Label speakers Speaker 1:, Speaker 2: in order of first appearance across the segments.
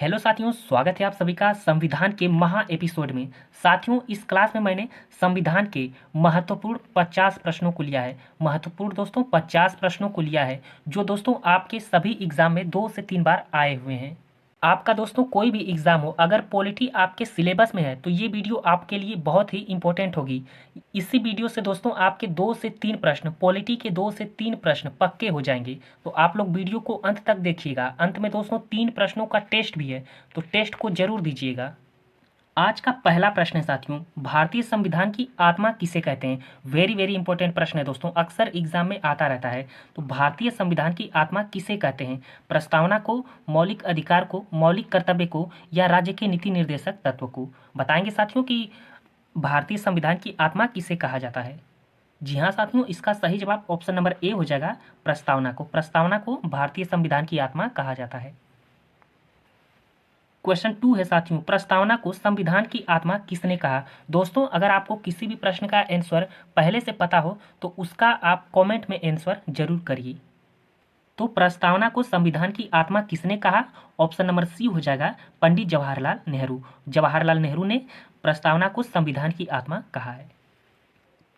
Speaker 1: Hello साथियों, स्वागत है आप सभी का संविधान के महा एपिसोड में। साथियों, इस क्लास में मैंने संविधान के महत्वपूर्ण 50 प्रश्नों को लिया है। महत्वपूर्ण दोस्तों 50 प्रश्नों को लिया है, जो दोस्तों आपके सभी एग्जाम में 2 से 3 बार आए हुए हैं। आपका दोस्तों कोई भी एग्जाम हो, अगर पॉलिटी आपके सिलेबस में है तो ये वीडियो आपके लिए बहुत ही इंपॉर्टेंट होगी। इसी वीडियो से दोस्तों आपके 2 से 3 प्रश्न, पॉलिटी के 2 से 3 प्रश्न पक्के हो जाएंगे। तो आप लोग वीडियो को अंत तक देखिएगा। अंत में दोस्तों 3 प्रश्नों का टेस्ट भी है, तो टेस्ट को जरूर दीजिएगा। आज का पहला प्रश्न है साथियों, भारतीय संविधान की आत्मा किसे कहते हैं। वेरी वेरी इंपॉर्टेंट प्रश्न है दोस्तों, अक्सर एग्जाम में आता रहता है। तो भारतीय संविधान की आत्मा किसे कहते हैं। प्रस्तावना को, मौलिक अधिकार को, मौलिक कर्तव्य को, या राज्य के नीति निर्देशक तत्व को। बताएंगे साथियों कि भारतीय संविधान की आत्मा किसे कहा जाता है। जी हाँ साथियों, इसका सही जवाब ऑप्शन नंबर ए हो जाएगा, प्रस्तावना को। प्रस्तावना को भारतीय संविधान की आत्मा कहा जाता है। क्वेश्चन 2 है साथियों, प्रस्तावना को संविधान की आत्मा किसने कहा। दोस्तों, अगर आपको किसी भी प्रश्न का आंसर पहले से पता हो तो उसका आप कमेंट में आंसर जरूर करिए। तो प्रस्तावना को संविधान की आत्मा किसने कहा। ऑप्शन नंबर सी हो जाएगा, पंडित जवाहरलाल नेहरू। जवाहरलाल नेहरू ने प्रस्तावना को संविधान की आत्मा कहा है।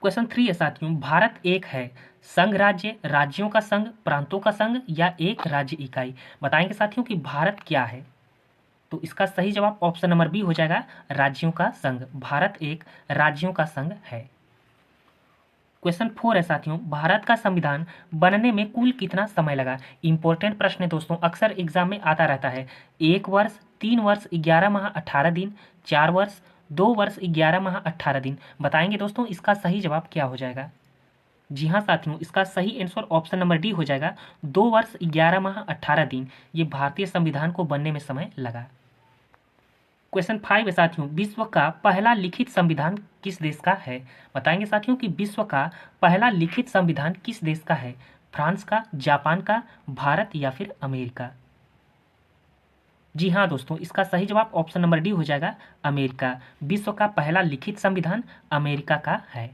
Speaker 1: क्वेश्चन 3 है साथियों, भारत एक है, संघ राज्य, राज्यों का संघ, प्रांतों का संघ, या एक राज्य इकाई। बताएंगे साथियों कि भारत क्या है। तो इसका सही जवाब ऑप्शन नंबर बी हो जाएगा, राज्यों का संघ। भारत एक राज्यों का संघ है। क्वेश्चन 4 है साथियों, भारत का संविधान बनने में कुल कितना समय लगा। इंपॉर्टेंट प्रश्न है दोस्तों, अक्सर एग्जाम में आता रहता है। 1 वर्ष, 3 वर्ष, 11 माह 18 दिन, 4 वर्ष, 2 वर्ष, 11 माह 18 दिन। बताएंगे दोस्तों इसका सही जवाब क्या हो जाएगा। जी हाँ साथियों, इसका सही आंसर ऑप्शन नंबर डी हो जाएगा, 2 वर्ष 11 माह 18 दिन। ये भारतीय संविधान को बनने में समय लगा। क्वेश्चन 5 है साथियों, विश्व का पहला लिखित संविधान किस देश का है। बताएंगे साथियों कि विश्व का पहला लिखित संविधान किस देश का है। फ्रांस का, जापान का, भारत, या फिर अमेरिका। जी हाँ दोस्तों, इसका सही जवाब ऑप्शन नंबर डी हो जाएगा, अमेरिका। विश्व का पहला लिखित संविधान अमेरिका का है।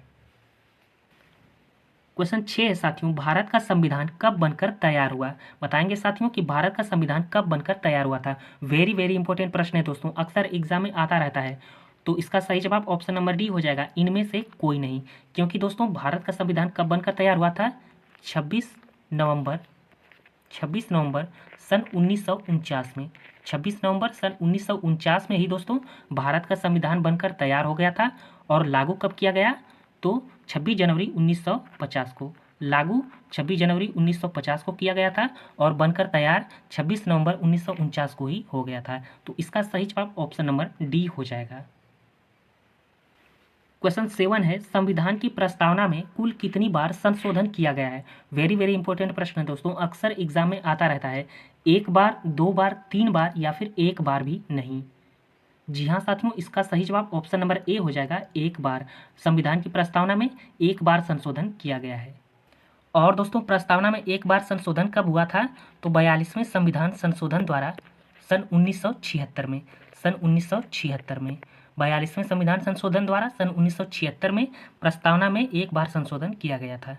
Speaker 1: क्वेश्चन 6 है साथियों, भारत का संविधान कब बनकर तैयार हुआ। बताएंगे साथियों कि भारत का संविधान कब बनकर तैयार हुआ था। वेरी वेरी इंपॉर्टेंट प्रश्न है दोस्तों, अक्सर एग्जाम में आता रहता है। तो इसका सही जवाब ऑप्शन नंबर डी हो जाएगा, इनमें से कोई नहीं। क्योंकि दोस्तों भारत का संविधान कब बनकर तैयार हुआ था, 26 नवंबर 26 नवंबर सन 1949 में। 26 नवंबर सन 1949 में ही दोस्तों भारत का संविधान बनकर तैयार हो गया था। और लागू कब किया गया, तो 26 जनवरी 1950 को लागू 26 जनवरी 1950 को किया गया था। और बनकर तैयार 26 नवंबर 1949 को ही हो गया था। तो इसका सही जवाब ऑप्शन नंबर डी हो जाएगा। क्वेश्चन 7 है, संविधान की प्रस्तावना में कुल कितनी बार संशोधन किया गया है। वेरी वेरी इंपॉर्टेंट प्रश्न है दोस्तों, अक्सर एग्जाम में आता रहता है। 1 बार, 2 बार, 3 बार, या फिर 1 बार भी नहीं। जी हाँ साथियों, इसका सही जवाब ऑप्शन नंबर ए हो जाएगा, 1 बार। संविधान की प्रस्तावना में 1 बार संशोधन किया गया है। और दोस्तों प्रस्तावना में 1 बार संशोधन कब हुआ था, तो 42वें संविधान संशोधन द्वारा सन 1976 में। सन 1976 में 42वें संविधान संशोधन द्वारा सन 1976 में प्रस्तावना में 1 बार संशोधन किया गया था।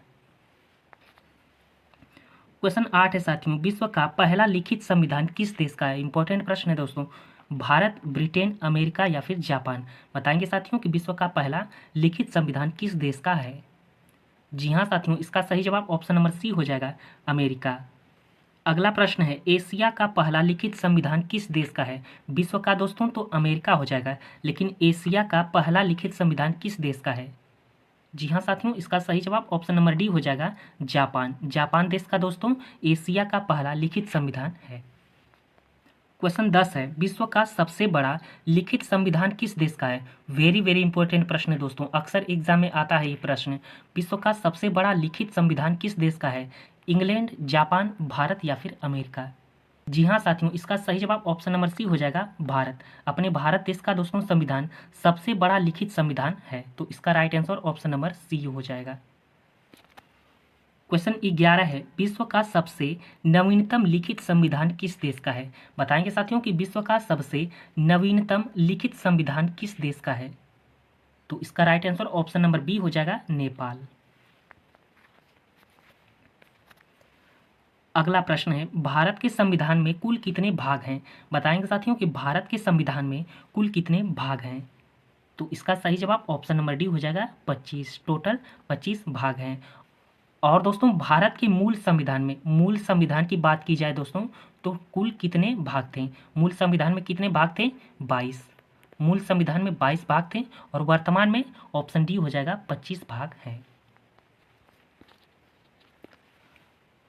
Speaker 1: क्वेश्चन 8 है साथियों, विश्व का पहला लिखित संविधान किस देश का है। इंपॉर्टेंट प्रश्न है दोस्तों, भारत, ब्रिटेन, अमेरिका, या फिर जापान। बताएंगे साथियों कि विश्व का पहला लिखित संविधान किस देश का है। जी हाँ साथियों, इसका सही जवाब ऑप्शन नंबर सी हो जाएगा, अमेरिका। अगला प्रश्न है, एशिया का पहला लिखित संविधान किस देश का है। विश्व का दोस्तों तो अमेरिका हो जाएगा, लेकिन एशिया का पहला लिखित संविधान किस देश का है। जी हाँ साथियों, इसका सही जवाब ऑप्शन नंबर डी हो जाएगा, जापान। जापान देश का दोस्तों एशिया का पहला लिखित संविधान है। क्वेश्चन 10 है, विश्व का सबसे बड़ा लिखित संविधान किस देश का है। वेरी वेरी इंपॉर्टेंट प्रश्न है दोस्तों, अक्सर एग्जाम में आता है ये प्रश्न। विश्व का सबसे बड़ा लिखित संविधान किस देश का है। इंग्लैंड, जापान, भारत, या फिर अमेरिका। जी हाँ साथियों, इसका सही जवाब ऑप्शन नंबर सी हो जाएगा, भारत। अपने भारत देश का दोस्तों संविधान सबसे बड़ा लिखित संविधान है। तो इसका right answer option number C हो जाएगा। क्वेश्चन 11 है, विश्व का सबसे नवीनतम लिखित संविधान किस देश का है। बताएंगे साथियों कि विश्व का सबसे नवीनतम लिखित संविधान किस देश का है। तो इसका right answer option number B हो जाएगा, नेपाल। अगला प्रश्न है, भारत के संविधान में कुल कितने भाग हैं? बताएंगे साथियों कि भारत के संविधान में कुल कितने भाग हैं। तो इसका सही जवाब ऑप्शन नंबर डी हो जाएगा 25। टोटल 25 भाग हैं। और दोस्तों भारत के मूल संविधान की बात की जाए दोस्तों, तो कुल कितने भाग थे? मूल संविधान में कितने भाग थे? 22। मूल संविधान में 22 भाग थे और वर्तमान में ऑप्शन डी हो जाएगा 25 भाग हैं।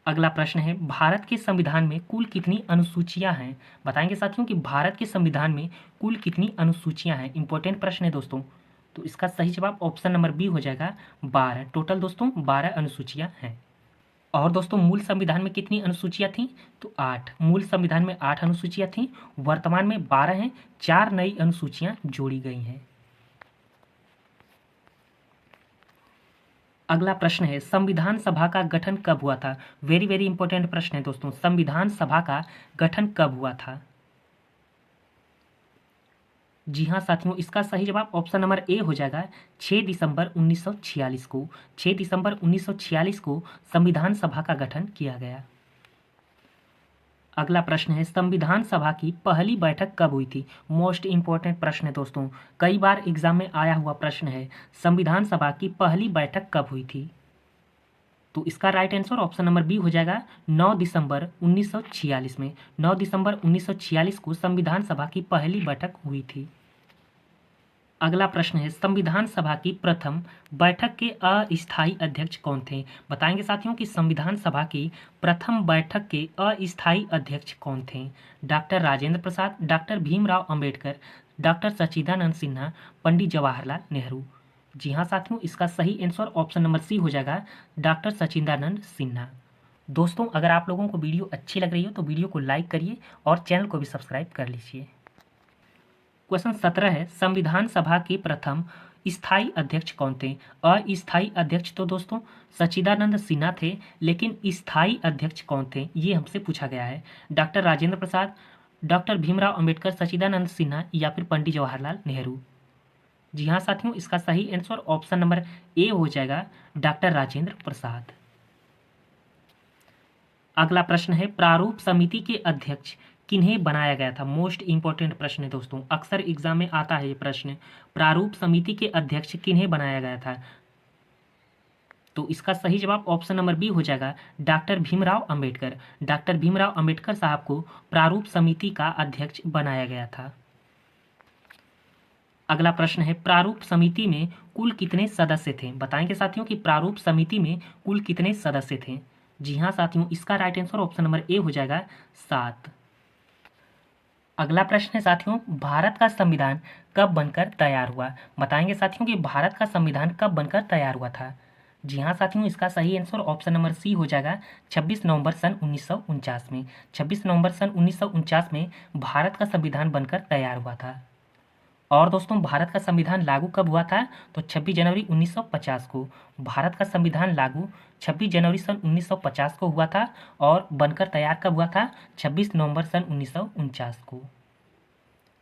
Speaker 1: अगला प्रश्न है, भारत के संविधान में कुल कितनी अनुसूचियां हैं? बताएंगे साथियों कि भारत के संविधान में कुल कितनी अनुसूचियां हैं। इंपॉर्टेंट प्रश्न है दोस्तों। तो इसका सही जवाब ऑप्शन नंबर बी हो जाएगा 12। टोटल दोस्तों 12 अनुसूचियां हैं। और दोस्तों मूल संविधान में कितनी अनुसूचियां थीं? तो 8। मूल संविधान में 8 अनुसूचियां थीं, वर्तमान में 12 हैं। 4 नई अनुसूचियां जोड़ी गई हैं। अगला प्रश्न है, संविधान सभा का गठन कब हुआ था? वेरी वेरी इंपॉर्टेंट प्रश्न है दोस्तों। संविधान सभा का गठन कब हुआ था? जी हाँ साथियों, इसका सही जवाब ऑप्शन नंबर ए हो जाएगा 6 दिसंबर 1946 को। 6 दिसंबर 1946 को संविधान सभा का गठन किया गया। अगला प्रश्न है, संविधान सभा की पहली बैठक कब हुई थी? मोस्ट इंपॉर्टेंट प्रश्न है दोस्तों, कई बार एग्जाम में आया हुआ प्रश्न है। संविधान सभा की पहली बैठक कब हुई थी? तो इसका right answer option number B हो जाएगा 9 दिसंबर 1946 में। 9 दिसंबर 1946 को संविधान सभा की पहली बैठक हुई थी। अगला प्रश्न है, संविधान सभा की प्रथम बैठक के अस्थायी अध्यक्ष कौन थे? बताएंगे साथियों कि संविधान सभा की प्रथम बैठक के अस्थायी अध्यक्ष कौन थे? Doctor Rajendra Prasad, doctor Bhimrao Ambedkar, doctor सच्चिदानंद सिन्हा, पंडित जवाहरलाल नेहरू। जी हाँ साथियों, इसका सही आंसर ऑप्शन नंबर सी हो जाएगा डॉक्टर सच्चिदानंद सिन्हा। दोस्तों अगर आप लोगों को वीडियो अच्छी लग रही हो तो वीडियो को लाइक करिए और चैनल को भी सब्सक्राइब कर लीजिए। क्वेश्चन 17 है, संविधान सभा के प्रथम स्थायी अध्यक्ष कौन थे? अस्थायी अध्यक्ष तो दोस्तों सच्चिदानंद सिन्हा थे, लेकिन स्थायी अध्यक्ष कौन थे ये हमसे पूछा गया है। डॉक्टर राजेंद्र प्रसाद, डॉक्टर भीमराव अंबेडकर, सच्चिदानंद सिन्हा या फिर पंडित जवाहरलाल नेहरू। जी हाँ साथियों, इसका सही आंसर ऑप्शन नंबर ए हो जाएगा डॉक्टर राजेंद्र प्रसाद। अगला प्रश्न है, प्रारूप समिति के अध्यक्ष किन्हें बनाया गया था? मोस्ट इंपॉर्टेंट प्रश्न है दोस्तों, अक्सर एग्जाम में आता है ये प्रश्न। प्रारूप समिति के अध्यक्ष किन्हें बनाया गया था? तो इसका सही जवाब ऑप्शन नंबर बी हो जाएगा डॉक्टर भीमराव अंबेडकर। डॉक्टर भीमराव अंबेडकर साहब को प्रारूप समिति का अध्यक्ष बनाया गया था। अगला प्रश्न है, प्रारूप समिति में कुल कितने सदस्य थे? बताएंगे साथियों कि प्रारूप समिति में कुल कितने सदस्य थे। जी हाँ साथियों, इसका right answer option number A हो जाएगा 7। अगला प्रश्न है साथियों, भारत का संविधान कब बनकर तैयार हुआ? बताएंगे साथियों कि भारत का संविधान कब बनकर तैयार हुआ था। जी हाँ साथियों, इसका सही आंसर ऑप्शन नंबर सी हो जाएगा 26 नवंबर सन 1949 में। 26 नवंबर सन 1949 में भारत का संविधान बनकर तैयार हुआ था। और दोस्तों भारत का संविधान लागू कब हुआ था? तो 26 जनवरी 1950 को। भारत का संविधान लागू 26 जनवरी सन 1950 को हुआ था और बनकर तैयार कब हुआ था? 26 नवंबर सन 1949 को।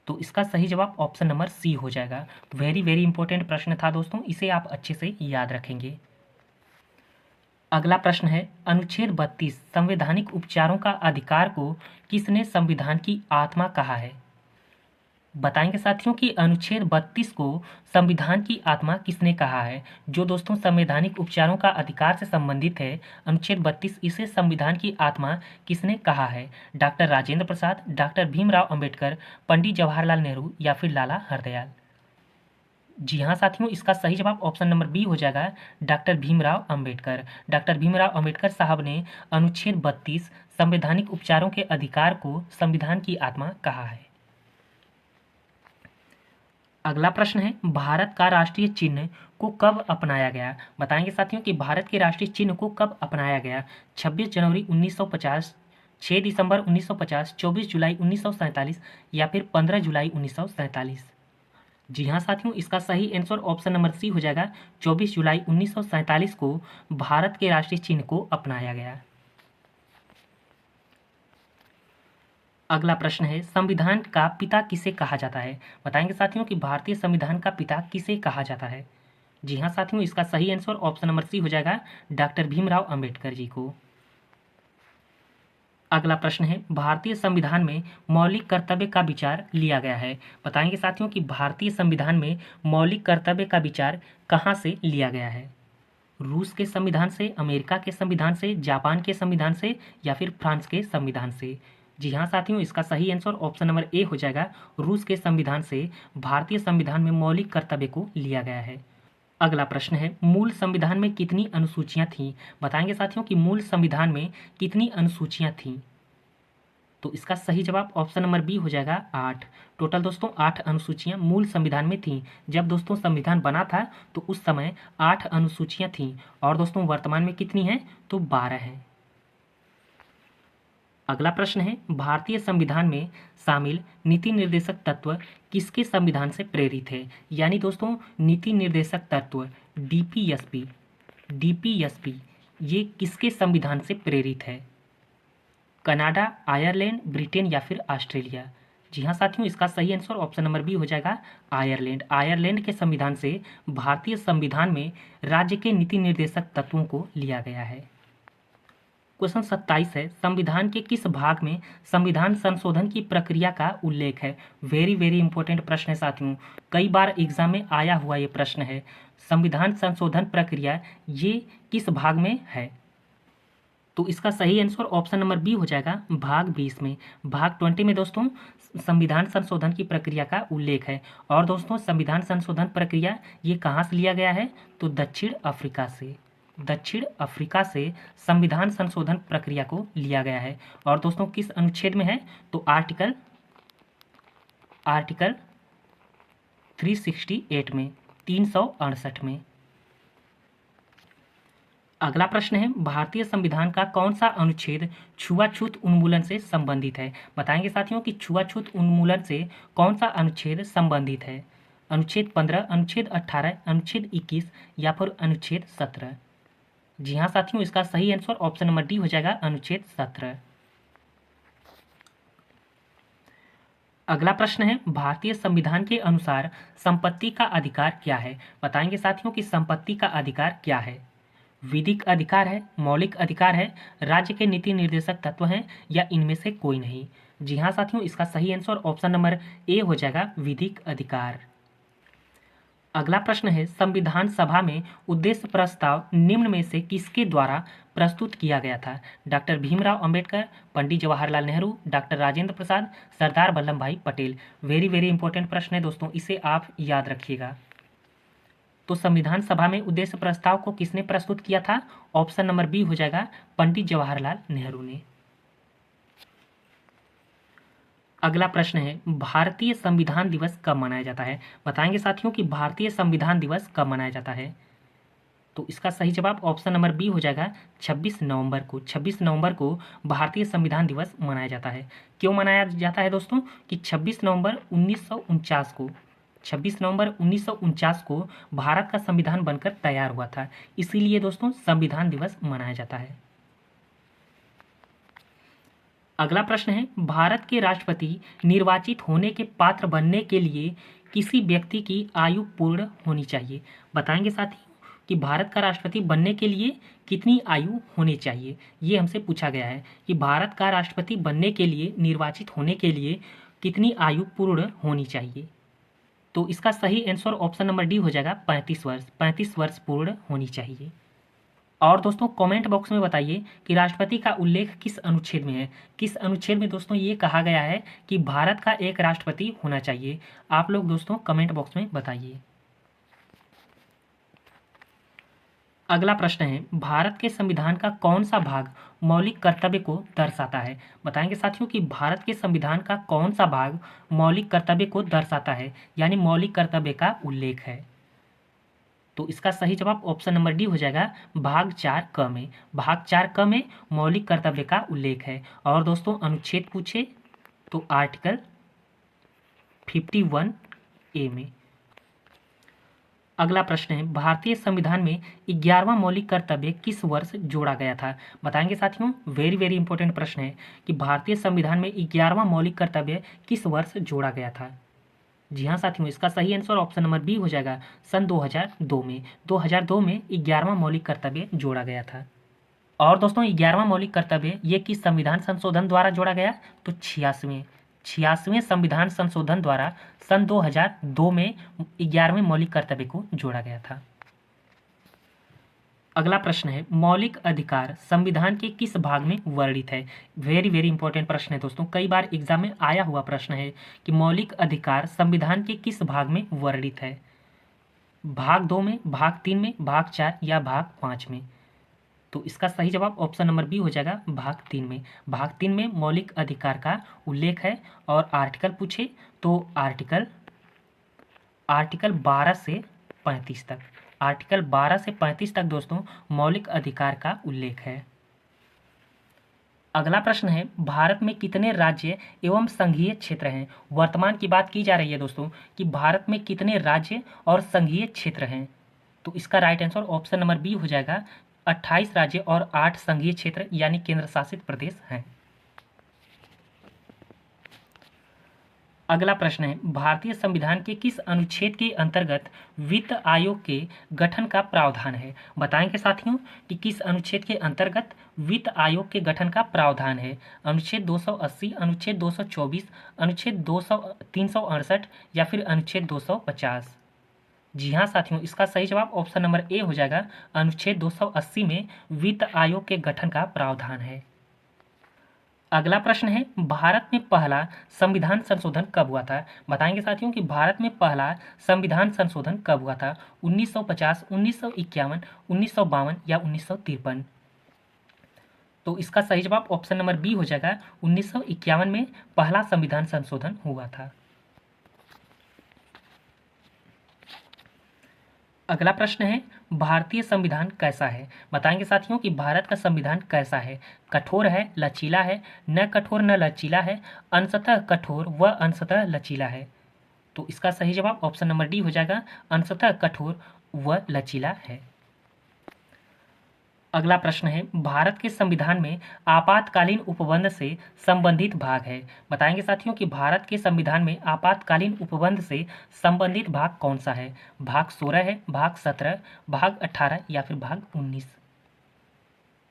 Speaker 1: तो इसका सही जवाब ऑप्शन नंबर सी हो जाएगा। वेरी वेरी इंपॉर्टेंट प्रश्न था दोस्तों, इसे आप अच्छे से याद रखेंगे। अगला प्रश्न है, अनुच्छेद 32 संवैधानिक उपचारों का अधिकार को किसने संविधान की आत्मा कहा है? बताएंगे साथियों कि अनुच्छेद 32 को संविधान की आत्मा किसने कहा है? जो दोस्तों संवैधानिक उपचारों का अधिकार से संबंधित है, अनुच्छेद 32 इसे संविधान की आत्मा किसने कहा है? डॉक्टर राजेंद्र प्रसाद, डॉक्टर भीमराव अंबेडकर, पंडित जवाहरलाल नेहरू या फिर लाला हरदयाल। जी हाँ साथियों, इसका सही जवाब ऑप्शन नंबर बी हो जाएगा डॉक्टर भीमराव अंबेडकर। डॉक्टर भीमराव अंबेडकर साहब ने अनुच्छेद 32 संवैधानिक उपचारों के अधिकार को संविधान की आत्मा कहा है। अगला प्रश्न है, भारत का राष्ट्रीय चिन्ह को कब अपनाया गया? बताएंगे साथियों कि भारत के राष्ट्रीय चिन्ह को कब अपनाया गया? 26 जनवरी 1950, 6 दिसंबर 1950, 24 जुलाई 1947 या फिर 15 जुलाई 1947। जी हाँ साथियों, इसका सही आंसर ऑप्शन नंबर सी हो जाएगा 24 जुलाई 1947 को भारत के राष्ट्रीय चिन्ह को अपनाया गया। अगला प्रश्न है, संविधान का पिता किसे कहा जाता है? बताएंगे साथियों कि भारतीय संविधान का पिता किसे कहा जाता है। जी हाँ साथियों, इसका सही आंसर ऑप्शन नंबर सी हो जाएगा डॉक्टर भीमराव अंबेडकर जी को। अगला प्रश्न है, भारतीय संविधान में मौलिक कर्तव्य का विचार लिया गया है। बताएंगे साथियों कि भारतीय संविधान में मौलिक कर्तव्य का विचार कहाँ से लिया गया है? रूस के संविधान से, अमेरिका के संविधान से, जापान के संविधान से या फिर फ्रांस के संविधान से? जी हाँ साथियों, इसका सही आंसर ऑप्शन नंबर ए हो जाएगा। रूस के संविधान से भारतीय संविधान में मौलिक कर्तव्य को लिया गया है। अगला प्रश्न है, मूल संविधान में कितनी अनुसूचियां थीं? बताएंगे साथियों कि मूल संविधान में कितनी अनुसूचियां थीं? तो इसका सही जवाब ऑप्शन नंबर बी हो जाएगा 8। टोटल दोस्तों 8 अनुसूचियां मूल संविधान में थीं। जब दोस्तों संविधान बना था तो उस समय 8 अनुसूचियां थीं और दोस्तों वर्तमान में कितनी हैं? तो 12 हैं। अगला प्रश्न है, भारतीय संविधान में शामिल नीति निर्देशक तत्व किसके संविधान से प्रेरित है? यानी दोस्तों नीति निर्देशक तत्व डीपीएसपी ये किसके संविधान से प्रेरित है? कनाडा, आयरलैंड, ब्रिटेन या फिर ऑस्ट्रेलिया? जी हाँ साथियों, इसका सही आंसर ऑप्शन नंबर बी हो जाएगा आयरलैंड। आयरलैंड के संविधान से भारतीय संविधान में राज्य के नीति निर्देशक तत्वों को लिया गया है। क्वेश्चन 27 है, संविधान के किस भाग में संविधान संशोधन की प्रक्रिया का उल्लेख है? वेरी वेरी इंपॉर्टेंट प्रश्न है साथियों, कई बार एग्जाम में आया हुआ ये प्रश्न है। संविधान संशोधन प्रक्रिया ये किस भाग में है? तो इसका सही आंसर ऑप्शन नंबर बी हो जाएगा भाग 20 में। भाग 20 में दोस्तों संविधान संशोधन की प्रक्रिया का उल्लेख है। और दोस्तों संविधान संशोधन प्रक्रिया ये कहाँ से लिया गया है? तो दक्षिण अफ्रीका से। दक्षिण अफ्रीका से संविधान संशोधन प्रक्रिया को लिया गया है। और दोस्तों किस अनुच्छेद में है? तो आर्टिकल 368 में, 368 में। अगला प्रश्न है, भारतीय संविधान का कौन सा अनुच्छेद छुआछूत उन्मूलन से संबंधित है? बताएंगे साथियों कि छुआछूत उन्मूलन से कौन सा अनुच्छेद संबंधित है? अनुच्छेद 15, अनुच्छेद 18, अनुच्छेद 21 या फिर अनुच्छेद 17? जी हाँ साथियों, इसका सही आंसर ऑप्शन नंबर डी हो जाएगा अनुच्छेद 17। अगला प्रश्न है, भारतीय संविधान के अनुसार संपत्ति का अधिकार क्या है? बताएंगे साथियों कि संपत्ति का अधिकार क्या है? विधिक अधिकार है, मौलिक अधिकार है, राज्य के नीति निर्देशक तत्व हैं या इनमें से कोई नहीं? जी हाँ साथियों, इसका सही आंसर ऑप्शन नंबर ए हो जाएगा विधिक अधिकार। अगला प्रश्न है, संविधान सभा में उद्देश्य प्रस्ताव निम्न में से किसके द्वारा प्रस्तुत किया गया था? डॉक्टर भीमराव अंबेडकर, पंडित जवाहरलाल नेहरू, डॉक्टर राजेंद्र प्रसाद, सरदार वल्लभ भाई पटेल? वेरी वेरी इंपॉर्टेंट प्रश्न है दोस्तों, इसे आप याद रखिएगा। तो संविधान सभा में उद्देश्य प्रस्ताव को किसने प्रस्तुत किया था? ऑप्शन नंबर बी हो जाएगा पंडित जवाहरलाल नेहरू ने। अगला प्रश्न है, भारतीय संविधान दिवस कब मनाया जाता है? बताएंगे साथियों कि भारतीय संविधान दिवस कब मनाया जाता है? तो इसका सही जवाब ऑप्शन नंबर बी हो जाएगा 26 नवंबर को। 26 नवंबर को भारतीय संविधान दिवस मनाया जाता है। क्यों मनाया जाता है दोस्तों? कि 26 नवंबर 1949 को 26 नवंबर 1949 को भारत का संविधान बनकर तैयार हुआ था, इसीलिए दोस्तों संविधान दिवस मनाया जाता है। अगला प्रश्न है, भारत के राष्ट्रपति निर्वाचित होने के पात्र बनने के लिए किसी व्यक्ति की आयु पूर्ण होनी चाहिए? बताएंगे साथियों कि भारत का राष्ट्रपति बनने के लिए कितनी आयु होनी चाहिए? ये हमसे पूछा गया है कि भारत का राष्ट्रपति बनने के लिए, निर्वाचित होने के लिए कितनी आयु पूर्ण होनी चाहिए? तो इसका सही आंसर ऑप्शन नंबर डी हो जाएगा 35 वर्ष। 35 वर्ष पूर्ण होनी चाहिए। और दोस्तों कमेंट बॉक्स में बताइए कि राष्ट्रपति का उल्लेख किस अनुच्छेद में है? किस अनुच्छेद में दोस्तों ये कहा गया है कि भारत का एक राष्ट्रपति होना चाहिए? आप लोग दोस्तों कमेंट बॉक्स में बताइए। अगला प्रश्न है, भारत के संविधान का कौन सा भाग मौलिक कर्तव्य को दर्शाता है? बताएंगे साथियों कि भारत के संविधान का कौन सा भाग मौलिक कर्तव्य को दर्शाता है, यानी मौलिक कर्तव्य का उल्लेख है? तो इसका सही जवाब ऑप्शन नंबर डी हो जाएगा भाग 4 क में। भाग 4 क में मौलिक कर्तव्य का उल्लेख है। और दोस्तों अनुच्छेद पूछे तो आर्टिकल 51 ए में। अगला प्रश्न है, भारतीय संविधान में 11वां मौलिक कर्तव्य किस वर्ष जोड़ा गया था? बताएंगे साथियों, वेरी वेरी इंपॉर्टेंट प्रश्न है कि भारतीय संविधान में 11वां मौलिक कर्तव्य किस वर्ष जोड़ा गया था? जी हाँ साथियों, इसका सही आंसर ऑप्शन नंबर बी हो जाएगा सन 2002 में। 2002 में 11वां मौलिक कर्तव्य जोड़ा गया था। और दोस्तों 11वां मौलिक कर्तव्य ये किस संविधान संशोधन द्वारा जोड़ा गया? तो 86वें संविधान संशोधन द्वारा सन 2002 में 11वें मौलिक कर्तव्य को जोड़ा गया था। अगला प्रश्न है, मौलिक अधिकार संविधान के किस भाग में वर्णित है? वेरी वेरी इंपॉर्टेंट प्रश्न है दोस्तों, कई बार एग्जाम में आया हुआ प्रश्न है कि मौलिक अधिकार संविधान के किस भाग में वर्णित है? भाग 2 में, भाग 3 में, भाग 4 या भाग 5 में? तो इसका सही जवाब ऑप्शन नंबर बी हो जाएगा, भाग 3 में। भाग 3 में मौलिक अधिकार का उल्लेख है और आर्टिकल पूछे तो आर्टिकल 12 से 35 तक, आर्टिकल 12 से 35 तक दोस्तों मौलिक अधिकार का उल्लेख है। अगला प्रश्न है, भारत में कितने राज्य एवं संघीय क्षेत्र हैं? वर्तमान की बात की जा रही है दोस्तों कि भारत में कितने राज्य और संघीय क्षेत्र हैं। तो इसका right answer option number B हो जाएगा, 28 राज्य और 8 संघीय क्षेत्र यानी केंद्र शासित प्रदेश हैं। अगला प्रश्न है, भारतीय संविधान के किस अनुच्छेद के अंतर्गत वित्त आयोग के गठन का प्रावधान है? बताएंगे साथियों कि किस अनुच्छेद के अंतर्गत वित्त आयोग के गठन का प्रावधान है। अनुच्छेद 280, अनुच्छेद 224, अनुच्छेद 368 या फिर अनुच्छेद 250? जी हाँ साथियों, इसका सही जवाब ऑप्शन नंबर ए हो जाएगा, अनुच्छेद 280 में वित्त आयोग के गठन का प्रावधान है। अगला प्रश्न है, भारत में पहला संविधान संशोधन कब हुआ था? बताएंगे साथियों कि भारत में पहला संविधान संशोधन कब हुआ था? 1950, 1951, 1952 या 1953? तो इसका सही जवाब ऑप्शन नंबर बी हो जाएगा, 1951 में पहला संविधान संशोधन हुआ था। अगला प्रश्न है, भारतीय संविधान कैसा है? बताएंगे साथियों कि भारत का संविधान कैसा है? कठोर है, लचीला है, न कठोर न लचीला है, अंशतः कठोर व अंशतः लचीला है? तो इसका सही जवाब ऑप्शन नंबर डी हो जाएगा, अंशतः कठोर व लचीला है। अगला प्रश्न है, भारत के संविधान में आपातकालीन उपबंध से संबंधित भाग है। बताएंगे साथियों कि भारत के संविधान में आपातकालीन उपबंध से संबंधित भाग कौन सा है? भाग 16 है, भाग 17, भाग 18 या फिर भाग 19?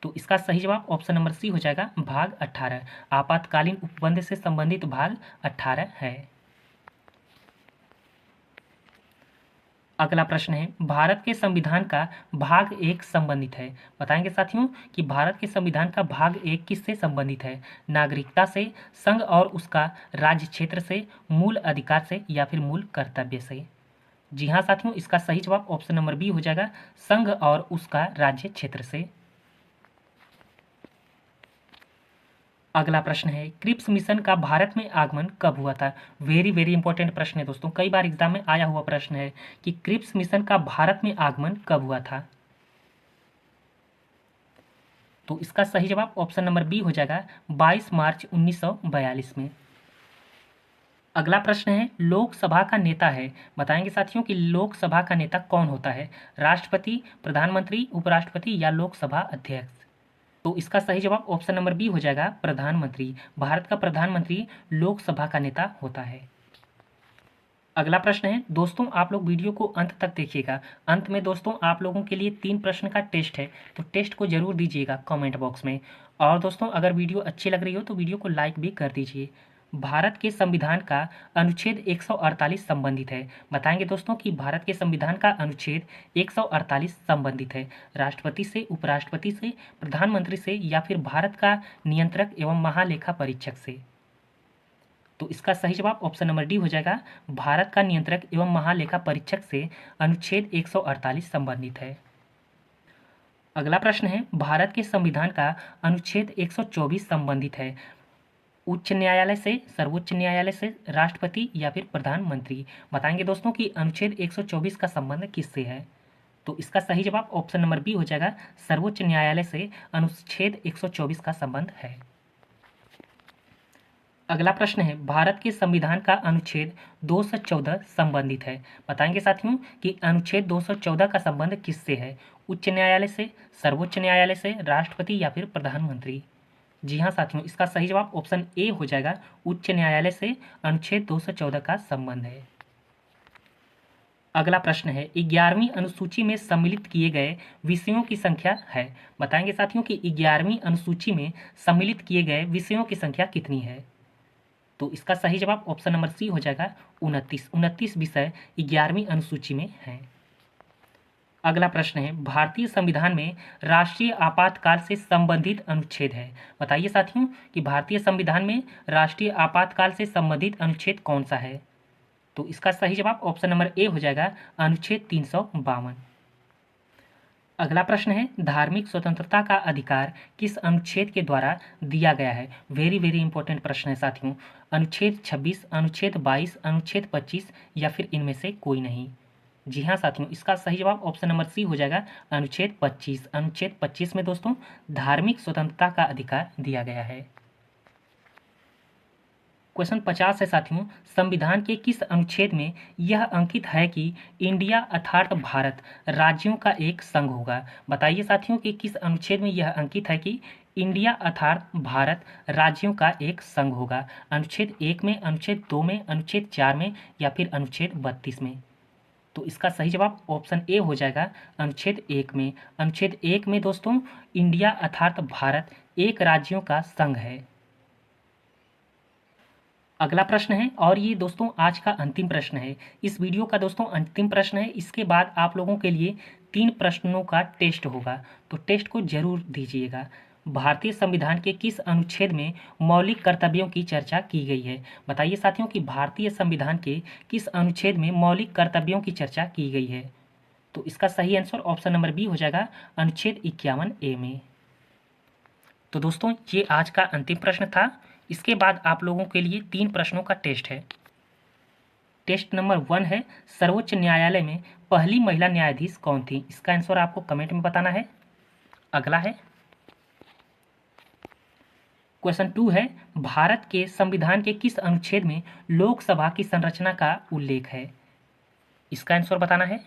Speaker 1: तो इसका सही जवाब ऑप्शन नंबर सी हो जाएगा, भाग 18। आपातकालीन उपबंध से संबंधित भाग 18 है। अगला प्रश्न है, भारत के संविधान का भाग 1 संबंधित है। बताएंगे साथियों कि भारत के संविधान का भाग 1 किससे संबंधित है? नागरिकता से, संघ और उसका राज्य क्षेत्र से, मूल अधिकार से या फिर मूल कर्तव्य से? जी हाँ साथियों, इसका सही जवाब ऑप्शन नंबर बी हो जाएगा, संघ और उसका राज्य क्षेत्र से। अगला प्रश्न है, क्रिप्स मिशन का भारत में आगमन कब हुआ था? वेरी वेरी इंपॉर्टेंट प्रश्न है दोस्तों, कई बार एग्जाम में आया हुआ प्रश्न है कि क्रिप्स मिशन का भारत में आगमन कब हुआ था? तो इसका सही जवाब ऑप्शन नंबर बी हो जाएगा, 22 मार्च 1942 में। अगला प्रश्न है, लोकसभा का नेता है। बताएंगे साथियों कि लोकसभा का नेता कौन होता है? राष्ट्रपति, प्रधानमंत्री, उपराष्ट्रपति या लोकसभा अध्यक्ष? तो इसका सही जवाब ऑप्शन नंबर बी हो जाएगा, प्रधानमंत्री। भारत का प्रधानमंत्री लोकसभा का नेता होता है। अगला प्रश्न है, दोस्तों आप लोग वीडियो को अंत तक देखिएगा। अंत में दोस्तों आप लोगों के लिए 3 प्रश्न का टेस्ट है, तो टेस्ट को जरूर दीजिएगा कमेंट बॉक्स में। और दोस्तों अगर वीडियो अच्छी लग रही हो तो वीडियो को लाइक भी कर दीजिए। भारत के संविधान का अनुच्छेद 148 संबंधित है। बताएंगे दोस्तों कि भारत के संविधान का अनुच्छेद 148 संबंधित है राष्ट्रपति से, उपराष्ट्रपति से, प्रधानमंत्री से या फिर भारत का नियंत्रक एवं महालेखा परीक्षक से? तो इसका सही जवाब ऑप्शन नंबर डी हो जाएगा, भारत का नियंत्रक एवं महालेखा परीक्षक से अनुच्छेद 148 संबंधित है। अगला प्रश्न है, भारत के संविधान का अनुच्छेद 124 संबंधित है उच्च न्यायालय से, सर्वोच्च न्यायालय से, राष्ट्रपति या फिर प्रधानमंत्री? बताएंगे दोस्तों कि अनुच्छेद 124 का संबंध किससे है? तो इसका सही जवाब ऑप्शन नंबर बी हो जाएगा, सर्वोच्च न्यायालय से अनुच्छेद 124 का संबंध है। अगला प्रश्न है, भारत के संविधान का अनुच्छेद 214 संबंधित है। बताएंगे साथियों कि अनुच्छेद 214 का संबंध किससे है? उच्च न्यायालय से, सर्वोच्च न्यायालय से, राष्ट्रपति या फिर प्रधानमंत्री? जी हाँ साथियों, इसका सही जवाब ऑप्शन ए हो जाएगा, उच्च न्यायालय से अनुच्छेद 214 का संबंध है। अगला प्रश्न है 11वीं अनुसूची में सम्मिलित किए गए विषयों की संख्या है। बताएंगे साथियों कि 11वीं अनुसूची में सम्मिलित किए गए विषयों की संख्या कितनी है। तो इसका सही जवाब ऑप्शन नंबर सी हो जाएगा 29 विषय 11वीं अनुसूची में हैं। अगला प्रश्न है भारतीय संविधान में राष्ट्रीय आपातकाल से संबंधित अनुच्छेद है। बताइए साथियों कि भारतीय संविधान में राष्ट्रीय आपातकाल से संबंधित अनुच्छेद कौन सा है। तो इसका सही जवाब ऑप्शन नंबर ए हो जाएगा अनुच्छेद 352। अगला प्रश्न है धार्मिक स्वतंत्रता का अधिकार किस अनुच्छेद के द्वारा दिया गया है। वेरी वेरी इंपॉर्टेंट प्रश्न है साथियों। अनुच्छेद 26, अनुच्छेद 22, अनुच्छेद 25 या फिर इनमें से कोई नहीं। जी हाँ साथियों, इसका सही जवाब ऑप्शन नंबर सी हो जाएगा अनुच्छेद 25। अनुच्छेद 25 में दोस्तों धार्मिक स्वतंत्रता का अधिकार दिया गया है। क्वेश्चन 50 है साथियों, संविधान के किस अनुच्छेद में यह अंकित है कि इंडिया अर्थात भारत राज्यों का एक संघ होगा। बताइए साथियों कि किस अनुच्छेद में यह अंकित है कि इंडिया अर्थात भारत राज्यों का एक संघ होगा। अनुच्छेद 1 में, अनुच्छेद 2 में, अनुच्छेद 4 में या फिर अनुच्छेद 32 में। तो इसका सही जवाब ऑप्शन ए हो जाएगा अनुच्छेद 1 में। अनुच्छेद 1 में दोस्तों इंडिया अर्थात भारत एक राज्यों का संघ है। अगला प्रश्न है और ये दोस्तों आज का अंतिम प्रश्न है, इस वीडियो का दोस्तों अंतिम प्रश्न है। इसके बाद आप लोगों के लिए 3 प्रश्नों का टेस्ट होगा, तो टेस्ट को जरूर दीजिएगा। भारतीय संविधान के किस अनुच्छेद में मौलिक कर्तव्यों की चर्चा की गई है। बताइए साथियों कि भारतीय संविधान के किस अनुच्छेद में मौलिक कर्तव्यों की चर्चा की गई है। तो इसका सही आंसर ऑप्शन नंबर बी हो जाएगा अनुच्छेद 51A में। तो दोस्तों ये आज का अंतिम प्रश्न था। इसके बाद आप लोगों के लिए 3 प्रश्नों का टेस्ट है। टेस्ट नंबर 1 है सर्वोच्च न्यायालय में पहली महिला न्यायाधीश कौन थी। इसका आंसर आपको कमेंट में बताना है। अगला है क्वेश्चन 2 है भारत के संविधान के किस अनुच्छेद में लोकसभा की संरचना का उल्लेख है। इसका आंसर बताना है।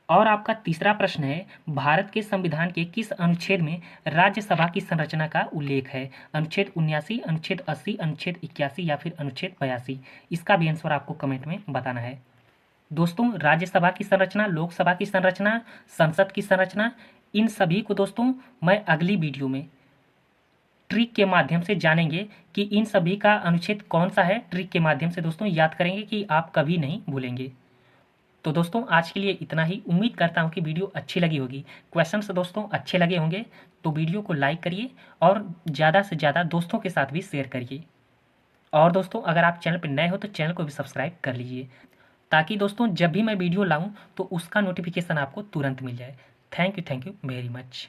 Speaker 1: और आपका तीसरा प्रश्न है भारत के संविधान के किस अनुच्छेद में राज्यसभा की संरचना का उल्लेख है। अनुच्छेद 79, अनुच्छेद 80, अनुच्छेद 81 या फिर अनुच्छेद 82। इसका भी आंसर आपको कमेंट में बताना है। दोस्तों राज्यसभा की संरचना, लोकसभा की संरचना, संसद की संरचना, इन सभी को दोस्तों मैं अगली वीडियो में ट्रिक के माध्यम से जानेंगे कि इन सभी का अनुच्छेद कौन सा है। ट्रिक के माध्यम से दोस्तों याद करेंगे कि आप कभी नहीं भूलेंगे। तो दोस्तों आज के लिए इतना ही। उम्मीद करता हूँ कि वीडियो अच्छी लगी होगी। क्वेश्चंस दोस्तों अच्छे लगे होंगे तो वीडियो को लाइक करिए और ज़्यादा से ज़्यादा दोस्तों के साथ भी शेयर करिए। और दोस्तों अगर आप चैनल पर नए हो तो चैनल को भी सब्सक्राइब कर लीजिए, ताकि दोस्तों जब भी मैं वीडियो लाऊँ तो उसका नोटिफिकेशन आपको तुरंत मिल जाए। Thank you very much.